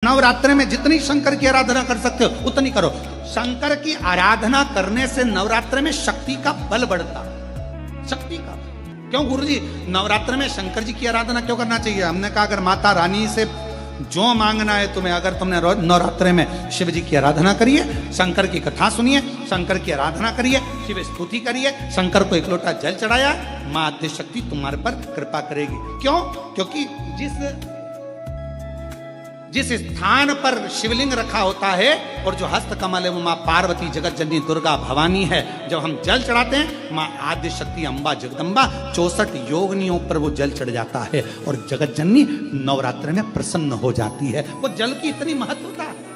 नवरात्रि में जितनी शंकर की आराधना कर सकते हो उतनी करो। शंकर की आराधना करने से नवरात्रि में शक्ति का बल बढ़ता, शक्ति का। क्यों गुरुजी नवरात्रि में शंकर जी की आराधना क्यों करना चाहिए? हमने कहा अगर माता रानी से जो मांगना है तुम्हें, अगर तुमने नवरात्रि में शिव जी की आराधना करिए, शंकर की कथा सुनिए, शंकर की आराधना करिए, शिव स्तुति करिए, शंकर को एक लोटा जल चढ़ाया, मां आद्य शक्ति तुम्हारे पर कृपा करेगी। क्यों? क्योंकि जिस स्थान पर शिवलिंग रखा होता है और जो हस्त कमल है वो मां पार्वती, जगत जननी दुर्गा भवानी है। जब हम जल चढ़ाते हैं मां आद्य शक्ति अम्बा जगदम्बा 64 योगिनियों पर वो जल चढ़ जाता है और जगत जननी नवरात्र में प्रसन्न हो जाती है। वो जल की इतनी महत्वता है।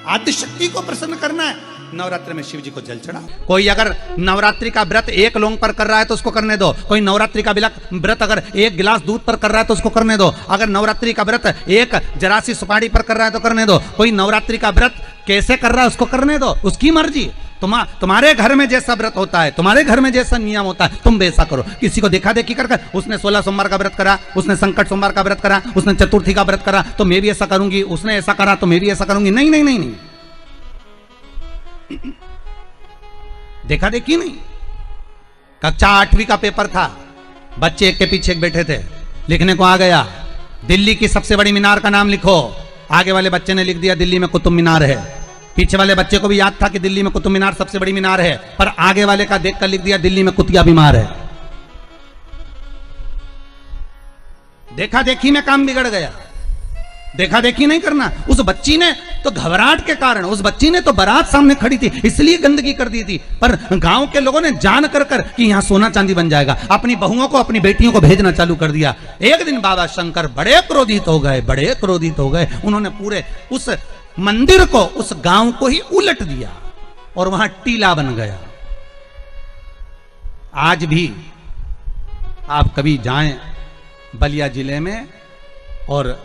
आद्य शक्ति को प्रसन्न करना है, नवरात्रि में शिव जी को जल चढ़ा। कोई अगर नवरात्रि का व्रत एक लौंग पर कर रहा है तो उसको करने दो। कोई नवरात्रि का व्रत अगर एक गिलास दूध पर कर रहा है तो उसको करने दो। अगर नवरात्रि का व्रत एक जरासी सुपारी पर कर रहा है तो करने दो। कोई नवरात्रि का व्रत कैसे कर रहा है उसको करने दो, उसकी मर्जी। तुम्हारे घर में जैसा व्रत होता है, तुम्हारे घर में जैसा नियम होता है, तुम वैसा करो। किसी को देखा देखी कर उसने 16 सोमवार का व्रत करा, उसने संकट सोमवार का व्रत करा, उसने चतुर्थी का व्रत करा तो मैं भी ऐसा करूंगी, उसने ऐसा करा तो मैं भी ऐसा करूंगी। नहीं नहीं नहीं नहीं, देखा देखी नहीं। कक्षा 8वीं का पेपर था, बच्चे एक के पीछे एक बैठे थे, लिखने को आ गया दिल्ली की सबसे बड़ी मीनार का नाम लिखो। आगे वाले बच्चे ने लिख दिया दिल्ली में कुतुब मीनार है। पीछे वाले बच्चे को भी याद था कि दिल्ली में कुतुब मीनार सबसे बड़ी मीनार है, पर आगे वाले का देखकर लिख दिया दिल्ली में कुतिया बीमार है। देखा देखी में काम बिगड़ गया। देखा देखी नहीं करना। उस बच्ची ने तो घबराहट के कारण, उस बच्ची ने तो बारात सामने खड़ी थी इसलिए गंदगी कर दी थी, पर गांव के लोगों ने जान कर कि यहां सोना चांदी बन जाएगा, अपनी बहुओं को अपनी बेटियों को भेजना चालू कर दिया। एक दिन बाबा शंकर बड़े क्रोधित हो गए, बड़े क्रोधित हो गए। उन्होंने पूरे उस मंदिर को, उस गांव को ही उलट दिया और वहां टीला बन गया। आज भी आप कभी जाएं बलिया जिले में और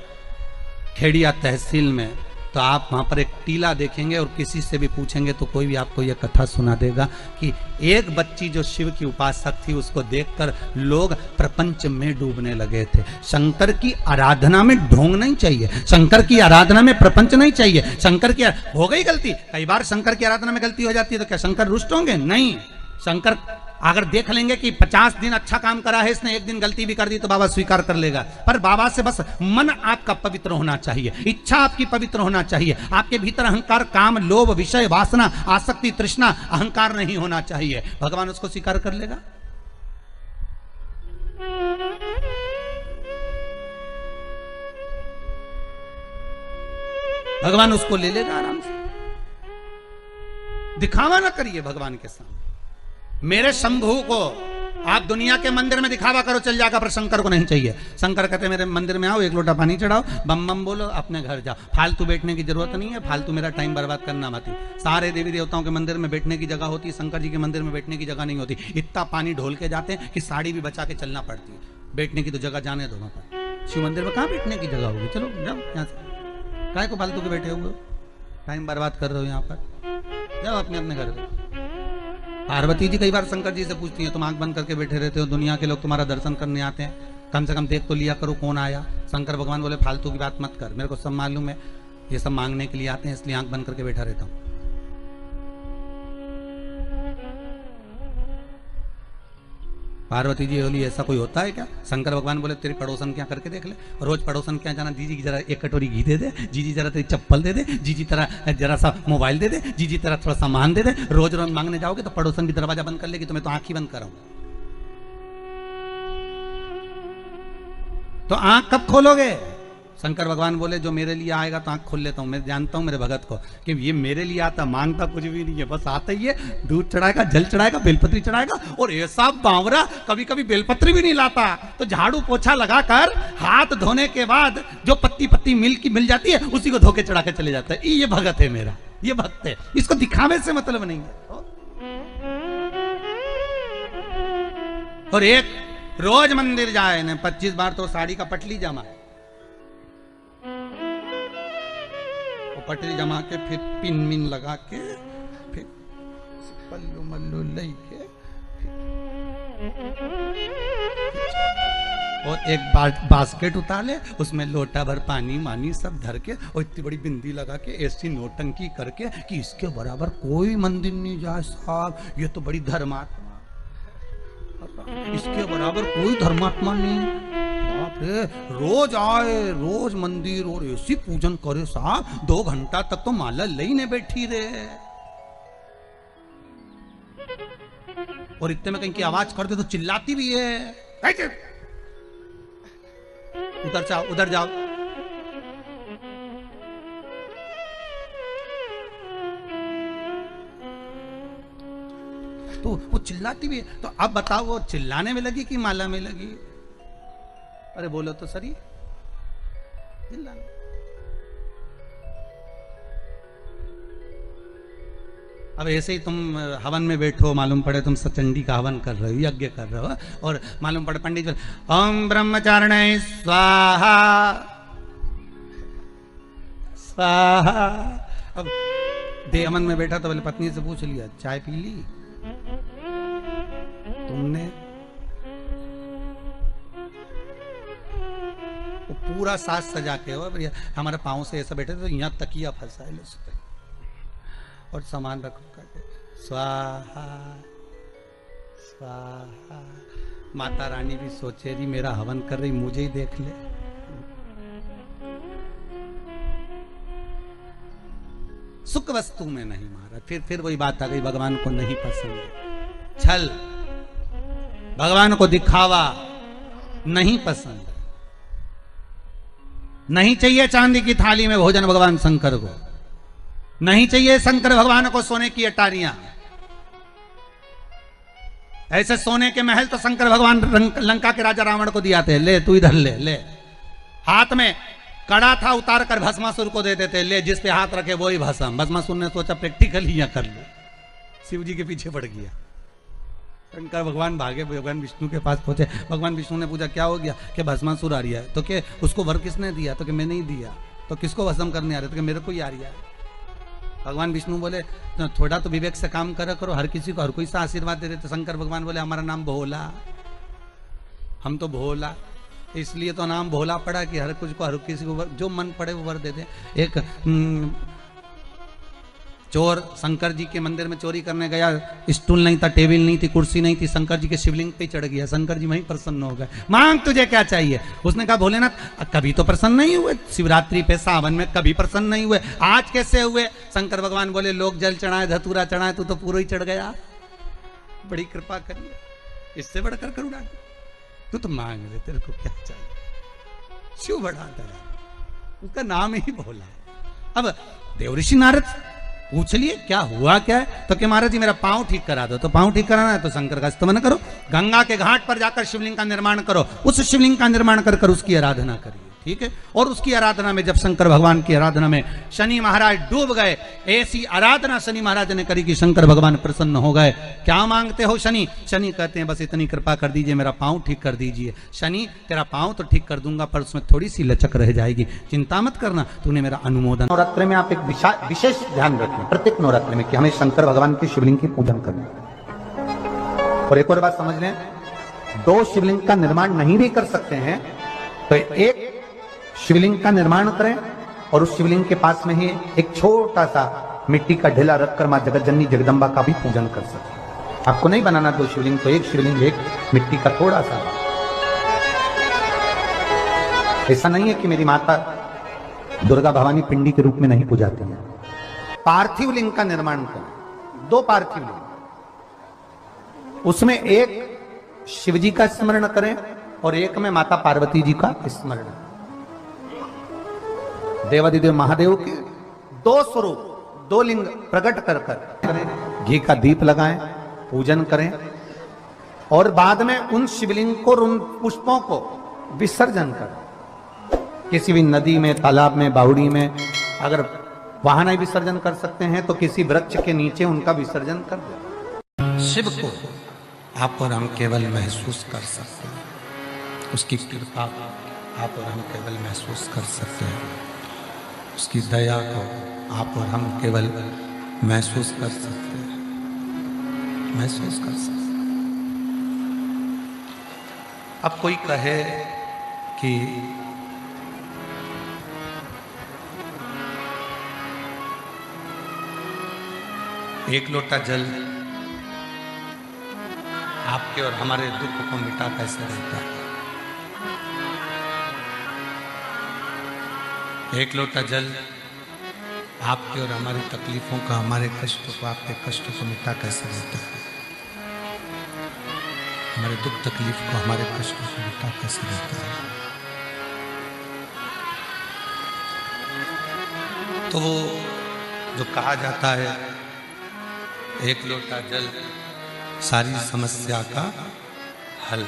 खेड़िया तहसील में तो आप वहां पर एक टीला देखेंगे और किसी से भी पूछेंगे तो कोई भी आपको यह कथा सुना देगा कि एक बच्ची जो शिव की उपासक थी उसको देखकर लोग प्रपंच में डूबने लगे थे। शंकर की आराधना में ढोंग नहीं चाहिए, शंकर की आराधना में प्रपंच नहीं चाहिए। शंकर की हो गई गलती, कई बार शंकर की आराधना में गलती हो जाती है तो क्या शंकर रुष्ट होंगे? नहीं। शंकर अगर देख लेंगे कि 50 दिन अच्छा काम करा है इसने, एक दिन गलती भी कर दी तो बाबा स्वीकार कर लेगा। पर बाबा से बस मन आपका पवित्र होना चाहिए, इच्छा आपकी पवित्र होना चाहिए। आपके भीतर अहंकार, काम, लोभ, विषय, वासना, आसक्ति, तृष्णा, अहंकार नहीं होना चाहिए। भगवान उसको स्वीकार कर लेगा। भगवान उसको ले लेगा आराम से। दिखावा ना करिए भगवान के सामने। मेरे शंभू को आप दुनिया के मंदिर में दिखावा करो चल जाएगा, पर शंकर को नहीं चाहिए। शंकर कहते मेरे मंदिर में आओ, एक लोटा पानी चढ़ाओ, बम बम बोलो, अपने घर जाओ। फालतू बैठने की जरूरत नहीं है, फालतू मेरा टाइम बर्बाद करना मत। सारे देवी देवताओं के मंदिर में बैठने की जगह होती है, शंकर जी के मंदिर में बैठने की जगह नहीं होती। इतना पानी ढोल के जाते हैं कि साड़ी भी बचा के चलना पड़ती है। बैठने की तो जगह जाने दो वहां पर। शिव मंदिर में कहाँ बैठने की जगह होगी? चलो जाओ यहाँ से, काय को फालतू के बैठे हुए, टाइम बर्बाद कर रहे हो यहाँ पर, जाओ अपने अपने घर पे। पार्वती जी कई बार शंकर जी से पूछती हैं तुम आंख बंद करके बैठे रहते हो, दुनिया के लोग तुम्हारा दर्शन करने आते हैं, कम से कम देख तो लिया करो कौन आया। शंकर भगवान बोले फालतू की बात मत कर, मेरे को सब मालूम है, ये सब मांगने के लिए आते हैं इसलिए आंख बंद करके बैठा रहता हूं। पार्वती जी बोली ऐसा कोई होता है क्या? शंकर भगवान बोले तेरी पड़ोसन क्या करके देख ले, रोज पड़ोसन क्या जाना, जीजी की जरा एक कटोरी घी दे दे, जीजी जरा तेरी चप्पल दे दे, जीजी तरह जरा सा मोबाइल दे दे, जीजी तरह थोड़ा सामान दे दे। रोज रोज मांगने जाओगे तो पड़ोसन भी दरवाजा बंद कर लेगी, तो मैं तो आंख ही बंद कराऊंगा। तो आंख कब खोलोगे? शंकर भगवान बोले जो मेरे लिए आएगा तो आंख खोल लेता हूं। मैं जानता हूं मेरे भगत को कि ये मेरे लिए आता, मांगता कुछ भी नहीं है, बस आता ही है, दूध चढ़ाएगा, जल चढ़ाएगा, बेलपत्री चढ़ाएगा। और ऐसा बावरा कभी कभी बेलपत्री भी नहीं लाता, तो झाड़ू पोछा लगाकर हाथ धोने के बाद जो पत्ती पत्ती मिल जाती है उसी को धो के चढ़ा के चले जाता है। ये भगत है मेरा, ये भक्त है, इसको दिखावे से मतलब नहीं है। और एक रोज मंदिर जाए न 25 बार तो साड़ी का पटली जमा है, पटरी जमा के फिर पिन मिन लगा के फिर पल्लू मल्लू लई के और एक बास्केट उतार ले, उसमें लोटा भर पानी मानी सब धर के, और इतनी बड़ी बिंदी लगा के ऐसी नोटंकी करके कि इसके बराबर कोई मंदिर नहीं जाए साहब, ये तो बड़ी धर्मात्मा, इसके बराबर कोई धर्मात्मा नहीं। बाप रे, रोज आए रोज मंदिर और ऐसी पूजन करे साहब, 2 घंटा तक तो माला लेने बैठी रहे, और इतने में कहीं की आवाज करते तो चिल्लाती भी है, उधर जाओ उधर जाओ। तो वो चिल्लाती भी है, तो अब बताओ वो चिल्लाने में लगी कि माला में लगी? अरे बोलो तो सही, चिल्लाने। अब ऐसे ही तुम हवन में बैठो, मालूम पड़े तुम सचंडी का हवन कर रहे हो, यज्ञ कर रहे हो, और मालूम पड़े पंडित जी ओम ब्रह्मचारिणे स्वाहा स्वाहा। अब देह हवन में बैठा तो बोले पत्नी से पूछ लिया चाय पी ली तुमने? वो पूरा साज सजा के हो, हमारे पाँव से ऐसा बैठे तो यहाँ तकिया फंसा है और सामान रखो करके स्वाहा स्वाहा। माता रानी भी सोचे रही मेरा हवन कर रही, मुझे ही देख ले। सुख वस्तु में नहीं मारा, फिर वही बात आ गई, भगवान को नहीं पसंद छल, भगवान को दिखावा नहीं पसंद, नहीं चाहिए चांदी की थाली में भोजन भगवान शंकर को, नहीं चाहिए शंकर भगवान को सोने की अटारियां। ऐसे सोने के महल तो शंकर भगवान लंका के राजा रावण को दिया थे, ले तू इधर ले ले। हाथ में कड़ा था, उतार कर भस्मासुर को दे देते, ले जिस पे हाथ रखे वो ही भस्म। भस्मासुर ने सोचा प्रैक्टिकल ही कर लो, शिव जी के पीछे पड़ गया। शंकर भगवान भागे, भगवान विष्णु के पास पहुंचे। भगवान विष्णु ने पूछा क्या हो गया? कि भस्मासुर आ रहा है। तो क्या उसको वर किसने दिया? तो कि मैं नहीं दिया। तो किसको भस्म करने आ रहे? तो कि मेरे को ही आ रहा है। भगवान विष्णु बोले तो थोड़ा तो विवेक से काम करा करो, हर किसी को हर कोई सा आशीर्वाद दे रहे। तो शंकर भगवान बोले हमारा नाम भोला, हम तो भोला, इसलिए तो नाम भोला पड़ा कि हर कुछ को हर किसी को जो मन पड़े वो वर दे दे। एक चोर शंकर जी के मंदिर में चोरी करने गया, स्टूल नहीं था, टेबल नहीं थी, कुर्सी नहीं थी, शंकर जी के शिवलिंग पे चढ़ गया। शंकर जी वहीं प्रसन्न हो गए, मांग तुझे क्या चाहिए? उसने कहा भोलेनाथ कभी तो प्रसन्न नहीं हुए, शिवरात्रि पे सावन में कभी प्रसन्न नहीं हुए, आज कैसे हुए? शंकर भगवान बोले लोग जल चढ़ाए धतूरा चढ़ाए, तू तो पूरा ही चढ़ गया, बड़ी कृपा करिए, इससे बढ़कर करुणा तू तो मांग ले, तेरे को क्या चाहिए? शिव बढ़ा दया, उसका नाम ही भोला। अब देवऋषि नारद पूछ लिए क्या हुआ क्या है? तो कि महाराज जी मेरा पांव ठीक करा दो। तो पांव ठीक कराना है तो शंकर का स्तमन करो, गंगा के घाट पर जाकर शिवलिंग का निर्माण करो, उस शिवलिंग का निर्माण कर कर उसकी आराधना करिए, ठीक है? और उसकी आराधना में जब शंकर भगवान की आराधना में शनि महाराज डूब गए, ऐसी आराधना शनि महाराज ने करी कि शंकर भगवान प्रसन्न हो गए। क्या मांगते हो शनि? शनि कहते हैं बस इतनी कृपा कर दीजिए, मेरा पांव ठीक कर दीजिए। शनि तेरा पांव तो ठीक कर दूंगा पर उसमें थोड़ी सी लचक रह जाएगी, चिंता मत करना, तूने मेरा अनुमोदन। नवरात्र में आप एक विशेष ध्यान रखें प्रत्येक नवरात्र में कि हमें शंकर भगवान की शिवलिंग की पूजन करना है। और एक और बात समझ लें, 2 शिवलिंग का निर्माण नहीं भी कर सकते हैं तो एक शिवलिंग का निर्माण करें और उस शिवलिंग के पास में ही एक छोटा सा मिट्टी का ढेला रखकर मां जगत जननी जगदम्बा का भी पूजन कर सकते। आपको नहीं बनाना 2 शिवलिंग, तो एक शिवलिंग एक मिट्टी का थोड़ा सा। ऐसा नहीं है कि मेरी माता दुर्गा भवानी पिंडी के रूप में नहीं पूजाती है। पार्थिव लिंग का निर्माण करें, 2 पार्थिव लिंग, उसमें एक शिवजी का स्मरण करें और एक में माता पार्वती जी का स्मरण। देवादिदेव महादेव के 2 स्वरूप, 2 लिंग प्रकट कर करें, घी का दीप लगाएं, पूजन करें और बाद में उन शिवलिंग को, उन पुष्पों को विसर्जन करें। किसी भी नदी में, तालाब में, बावड़ी में, अगर वहां नहीं विसर्जन कर सकते हैं तो किसी वृक्ष के नीचे उनका विसर्जन कर दें। शिव को आप और हम केवल महसूस कर सकते हैं, उसकी कृपा आप और हम केवल महसूस कर सकते हैं, उसकी दया को आप और हम केवल महसूस कर सकते हैं, महसूस कर सकते हैं। अब कोई कहे कि एक लोटा जल आपके और हमारे दुख को मिटा कैसे देता है? एक लोटा जल आपके और हमारी तकलीफों का, हमारे कष्टों को, आपके कष्टों को मिटा कैसे देता है? हमारे दुख तकलीफ को, हमारे कष्टों को मिटा कैसे देता है? तो वो जो कहा जाता है एक लोटा जल सारी समस्या का हल,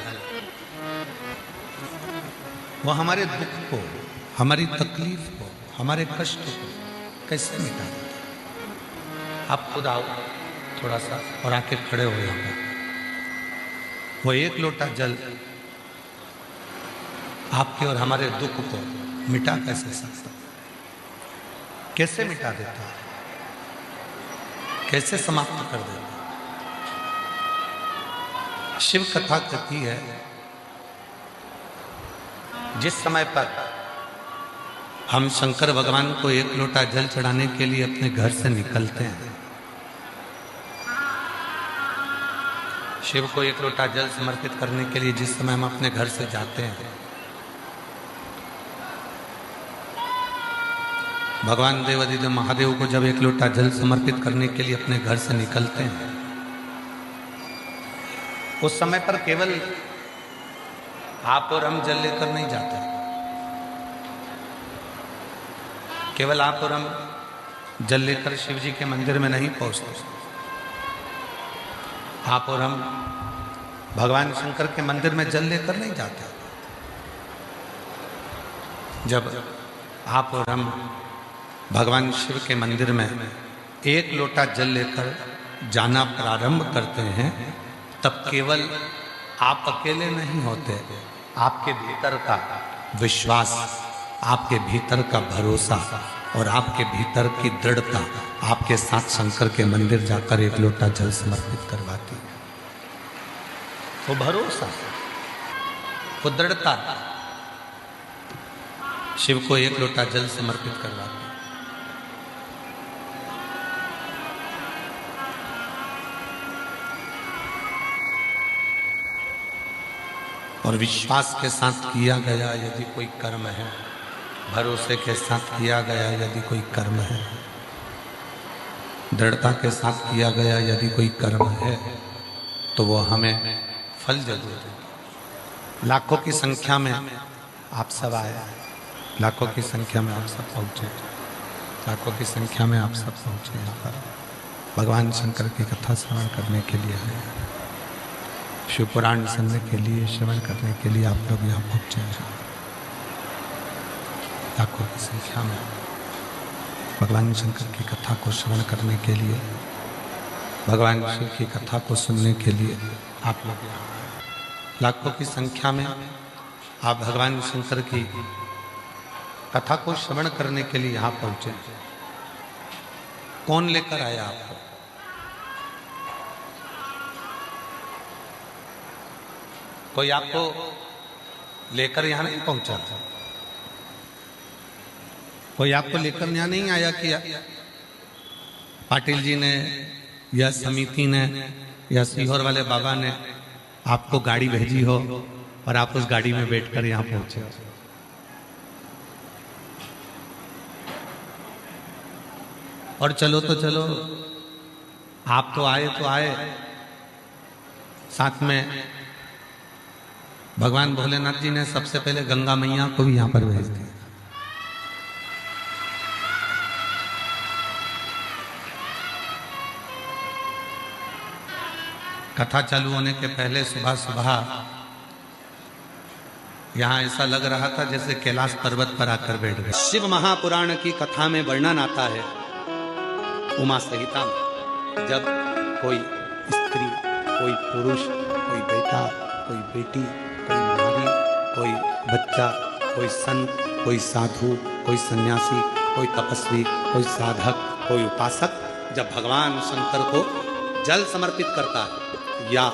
वो हमारे दुख को, हमारी तकलीफ को, हमारे कष्ट को कैसे मिटा देता है? आप खुद आओ थोड़ा सा और आके खड़े हो यहाँ पर। वो एक लोटा जल आपके और हमारे दुख को मिटा कैसे सकता? कैसे मिटा देता है? कैसे समाप्त कर देता? शिव कथा कहती है जिस समय पर हम शंकर भगवान को एक लोटा जल चढ़ाने के लिए अपने घर से निकलते हैं, शिव को एक लोटा जल समर्पित करने के लिए जिस समय हम अपने घर से जाते हैं, भगवान देवादिदेव महादेव को जब एक लोटा जल समर्पित करने के लिए अपने घर से निकलते हैं, उस समय पर केवल आप और हम जल लेकर नहीं जाते, केवल आप और हम जल लेकर शिव जी के मंदिर में नहीं पहुंचते, आप और हम भगवान शंकर के मंदिर में जल लेकर नहीं जाते। जब आप और हम भगवान शिव के मंदिर में एक लोटा जल लेकर जाना प्रारंभ करते हैं, तब केवल आप अकेले नहीं होते, आपके भीतर का विश्वास, आपके भीतर का भरोसा और आपके भीतर की दृढ़ता आपके साथ शंकर के मंदिर जाकर एक लोटा जल समर्पित करवाती। वो भरोसा, वो दृढ़ता शिव को एक लोटा जल समर्पित करवाती। और विश्वास के साथ किया गया यदि कोई कर्म है, भरोसे के साथ किया गया यदि कोई कर्म है, दृढ़ता के साथ किया गया यदि कोई कर्म है, तो वो हमें फल जरूर देगा। लाखों की संख्या में आप सब आए, लाखों की संख्या में आप सब पहुँचे, लाखों की संख्या में आप सब पहुँचे यहाँ पर भगवान शंकर की कथा श्रवण करने के लिए आए, शिव पुराण सुनने के लिए, श्रवण करने के लिए आप लोग यहाँ पहुँचे हैं। लाखों की संख्या में भगवान शंकर की कथा को श्रवण करने के लिए, भगवान शिव की कथा को सुनने के लिए आप लोग यहाँ आए। लाखों की संख्या में आप भगवान शंकर की कथा को श्रवण करने के लिए यहाँ पहुँचे। कौन लेकर आया आपको? कोई आपको लेकर यहाँ नहीं पहुंचा, कोई आपको लेकर यहाँ नहीं आया कि पाटिल जी ने या समिति ने या सीहोर वाले बाबा ने आपको गाड़ी भेजी हो और आप उस गाड़ी में बैठकर यहाँ पहुंचे। और चलो तो चलो, आप तो आए, साथ में भगवान भोलेनाथ जी ने सबसे पहले गंगा मैया को भी यहाँ पर भेज दिया। कथा चालू होने के पहले सुबह सुबह यहाँ ऐसा लग रहा था जैसे कैलाश पर्वत पर आकर बैठ गए। शिव महापुराण की कथा में वर्णन आता है उमा सहिता में, जब कोई स्त्री, कोई पुरुष, कोई बेटा, कोई बेटी, कोई नारी, कोई बच्चा, कोई संत, कोई साधु, कोई सन्यासी, कोई तपस्वी, कोई साधक, कोई उपासक जब भगवान शंकर को जल समर्पित करता है या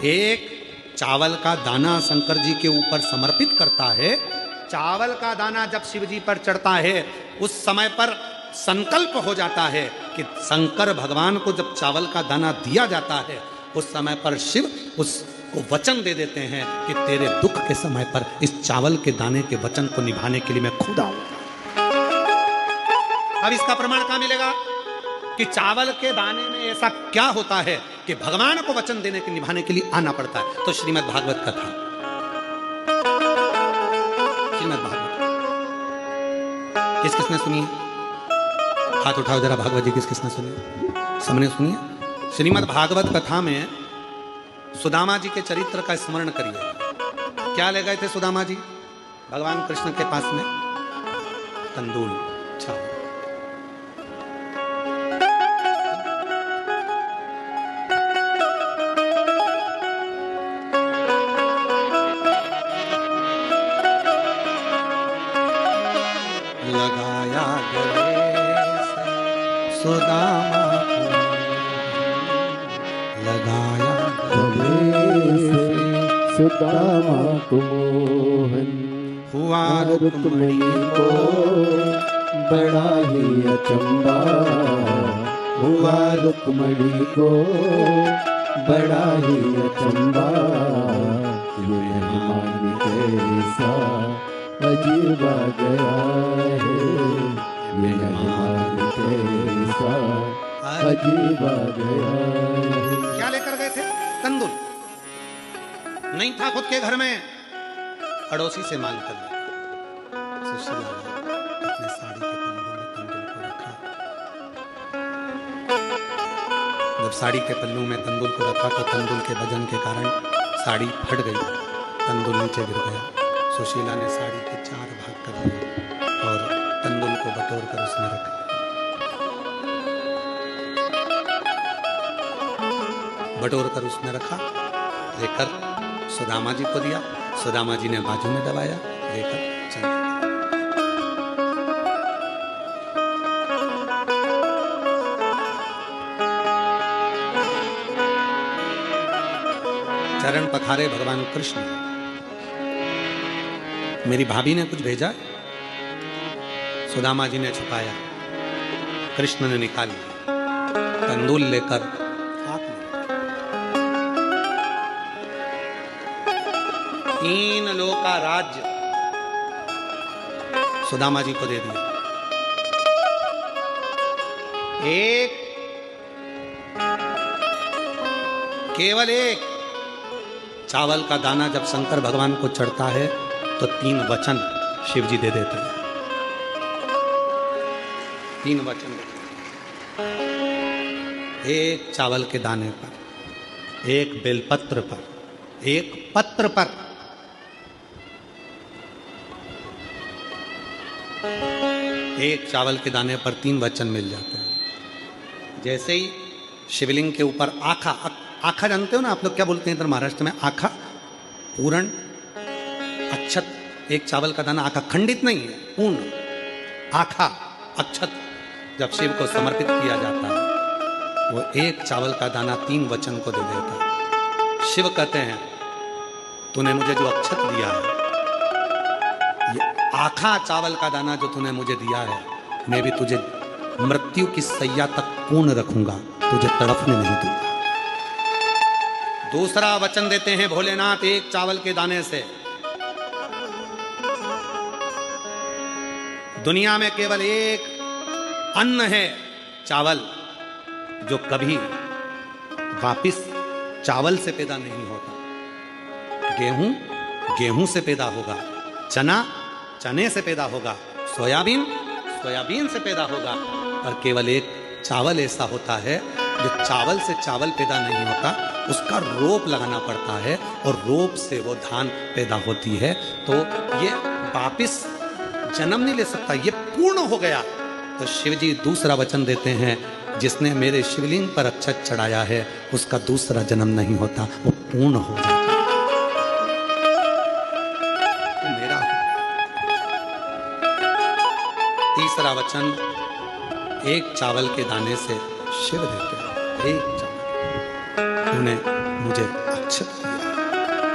एक चावल का दाना शंकर जी के ऊपर समर्पित करता है, चावल का दाना जब शिव जी पर चढ़ता है उस समय पर संकल्प हो जाता है कि शंकर भगवान को जब चावल का दाना दिया जाता है उस समय पर शिव उसको वचन दे देते हैं कि तेरे दुख के समय पर इस चावल के दाने के वचन को निभाने के लिए मैं खुद आऊंगा। अब इसका प्रमाण कहां मिलेगा कि चावल के दाने में ऐसा क्या होता है कि भगवान को वचन देने के निभाने के लिए आना पड़ता है? तो श्रीमद् भागवत कथा, श्रीमद् भागवत किस किसने सुनी? हाथ उठाओ जरा, भागवत जी किस किसने सुनी? सबने सुनिए। श्रीमद् भागवत कथा में सुदामा जी के चरित्र का स्मरण करिए। क्या ले गए थे सुदामा जी भगवान कृष्ण के पास में? तंदूल, चावल। लगाया गले से सुदामा को, लगाया गले से सुदामा को मोहन, हुआ रुक्मिणी को बड़ा ही अचंबा, हुआ रुक्मिणी को बड़ा ही अचंबा, ये मेहमान कैसा अजीब आ गया है, मेहमान कैसा अजीब आ गया है। क्या लेकर गए थे? तंदूल। नहीं था खुद के घर में, पड़ोसी से मांग कर लिया। अपने साड़ी के पल्लू में तंदूल को रखा। जब साड़ी के पल्लू में तंदूल को रखा तो तंदूल के वजन के कारण साड़ी फट गई, तंदूल नीचे गिर गया। सुशीला ने साड़ी के 4 भाग कर लिए और तंदूल को बटोर कर उसने रख लिया। बटोर कर उसने रखा, लेकर सुदामा जी को दिया। सुदामा जी ने बाजू में दबाया, लेकर चल दिया। चरण पखारे भगवान कृष्ण। मेरी भाभी ने कुछ भेजा, सुदामा जी ने छुपाया, कृष्ण ने निकाली, तंदूल लेकर हाथ में 3 लोक का राज्य सुदामा जी को दे दिया। एक, केवल एक चावल का दाना जब शंकर भगवान को चढ़ता है तो 3 वचन शिव जी दे देते हैं। 3 वचन देते हैं। एक चावल के दाने पर, एक बेलपत्र पर, एक पत्र पर। एक चावल के दाने पर 3 वचन मिल जाते हैं। जैसे ही शिवलिंग के ऊपर आखा, आखा जानते हो ना आप लोग, क्या बोलते हैं इधर महाराष्ट्र में? आखा, पूर्ण, अक्षत। एक चावल का दाना आखा, खंडित नहीं है, पूर्ण आखा अक्षत जब शिव को समर्पित किया जाता है, वो एक चावल का दाना 3 वचन को दे देता है। शिव कहते हैं तूने मुझे जो अक्षत दिया है, ये आखा चावल का दाना जो तूने मुझे दिया है, मैं भी तुझे मृत्यु की सैया तक पूर्ण रखूंगा, तुझे तड़पने नहीं दूंगा। दूसरा वचन देते हैं भोलेनाथ एक चावल के दाने से। दुनिया में केवल एक अन्न है, चावल, जो कभी वापिस चावल से पैदा नहीं होता। गेहूं, गेहूं से पैदा होगा, चना, चने से पैदा होगा, सोयाबीन, सोयाबीन से पैदा होगा, और केवल एक चावल ऐसा होता है जो चावल से चावल पैदा नहीं होता, उसका रोप लगाना पड़ता है और रोप से वो धान पैदा होती है। तो ये वापिस जन्म नहीं ले सकता, ये पूर्ण हो गया। तो शिव जी दूसरा वचन देते हैं, जिसने मेरे शिवलिंग पर अक्षत चढ़ाया है उसका दूसरा जन्म नहीं होता, वो पूर्ण हो जाता है। मेरा तीसरा वचन एक चावल के दाने से शिव देते हैं, एक चावल तूने मुझे अक्षत दिया,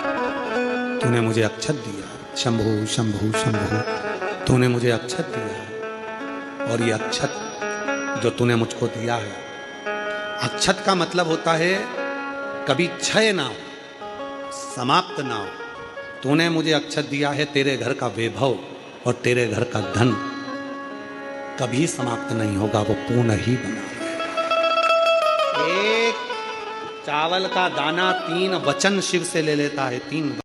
तूने मुझे अक्षत दिया, शंभु शंभु शंभु, तूने मुझे अक्षत दिया। और ये अक्षत जो तूने मुझको दिया है, अक्षत का मतलब होता है कभी क्षय ना हो, समाप्त ना हो। तूने मुझे अक्षत दिया है, तेरे घर का वैभव और तेरे घर का धन कभी समाप्त नहीं होगा, वो पूर्ण ही बना रहेगा। एक चावल का दाना 3 वचन शिव से ले लेता है, 3